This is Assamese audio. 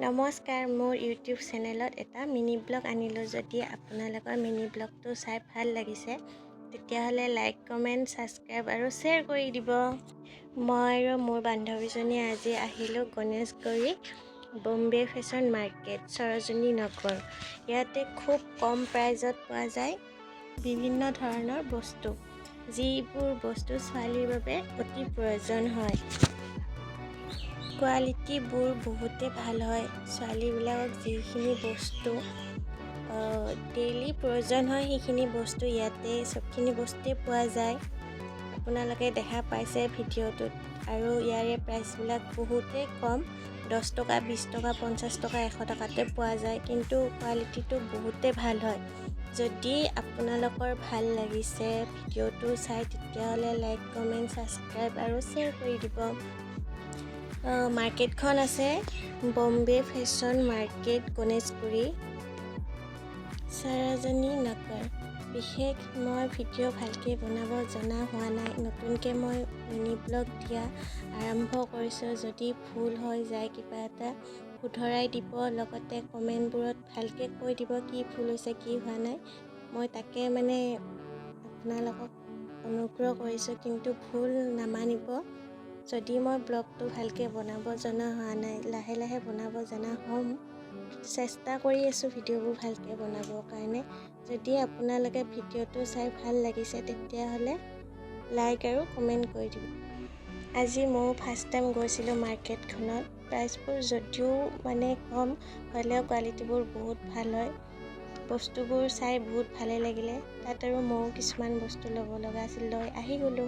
নমস্কাৰ, মোৰ ইউটিউব চেনেলত এটা মিনি ব্লগ আনিলোঁ। যদি আপোনালোকৰ মিনি ব্লগটো চাই ভাল লাগিছে তেতিয়াহ'লে লাইক, কমেণ্ট, ছাবস্ক্ৰাইব আৰু শ্বেয়াৰ কৰি দিব। মই আৰু মোৰ বান্ধৱীজনী আজি আহিলোঁ গণেশগুৰি বম্বে ফেশ্বন মাৰ্কেট, সৰোজিনী নগৰ। ইয়াতে খুব কম প্ৰাইজত পোৱা যায় বিভিন্ন ধৰণৰ বস্তু, যিবোৰ বস্তু ছোৱালীৰ বাবে অতি প্ৰয়োজন হয়। কোৱালিটিবোৰ বহুতে ভাল হয়। ছোৱালীবিলাকক যিখিনি বস্তু ডেইলি প্ৰয়োজন হয় সেইখিনি বস্তু ইয়াতে চবখিনি বস্তুৱেই পোৱা যায়। আপোনালোকে দেখা পাইছে ভিডিঅ'টোত। আৰু ইয়াৰে প্ৰাইচবিলাক বহুতেই কম, 10 টকা, 20 টকা, 50 টকা, 100 টকাতে পোৱা যায়, কিন্তু কোৱালিটিটো বহুতেই ভাল হয়। যদি আপোনালোকৰ ভাল লাগিছে ভিডিঅ'টো চাই তেতিয়াহ'লে লাইক, কমেণ্ট, ছাবস্ক্ৰাইব আৰু শ্বেয়াৰ কৰি দিব। মাৰ্কেটখন আছে বম্বে ফেশ্বন মাৰ্কেট, গণেশগুৰি, সৰোজিনী নগৰ। বিশেষ মই ভিডিঅ' ভালকৈ বনাব জনা হোৱা নাই। নতুনকৈ মই মিনি ব্লগ দিয়া আৰম্ভ কৰিছোঁ। যদি ভুল হৈ যায় কিবা এটা শুধৰাই দিব, লগতে কমেণ্টবোৰত ভালকৈ কৈ দিব কি ভুল হৈছে, কি হোৱা নাই। মই তাকে আপোনালোকক অনুগ্ৰহ কৰিছোঁ, কিন্তু ভুল নামানিব। যদি মই ব্লগটো ভালকৈ বনাব জনা হোৱা নাই, লাহে লাহে বনাব জনা হ'ম। চেষ্টা কৰি আছোঁ ভিডিঅ'বোৰ ভালকৈ বনাবৰ কাৰণে। যদি আপোনালোকে ভিডিঅ'টো চাই ভাল লাগিছে তেতিয়াহ'লে লাইক আৰু কমেণ্ট কৰি দিব। আজি ময়ো ফাৰ্ষ্ট টাইম গৈছিলোঁ মাৰ্কেটখনত। প্ৰাইচবোৰ যদিও কম হ'লেও কোৱালিটিবোৰ বহুত ভাল হয়। বস্তুবোৰ চাই বহুত ভালেই লাগিলে। তাত আৰু ময়ো কিছুমান বস্তু ল'ব লগা আছিল, লৈ আহি গ'লোঁ।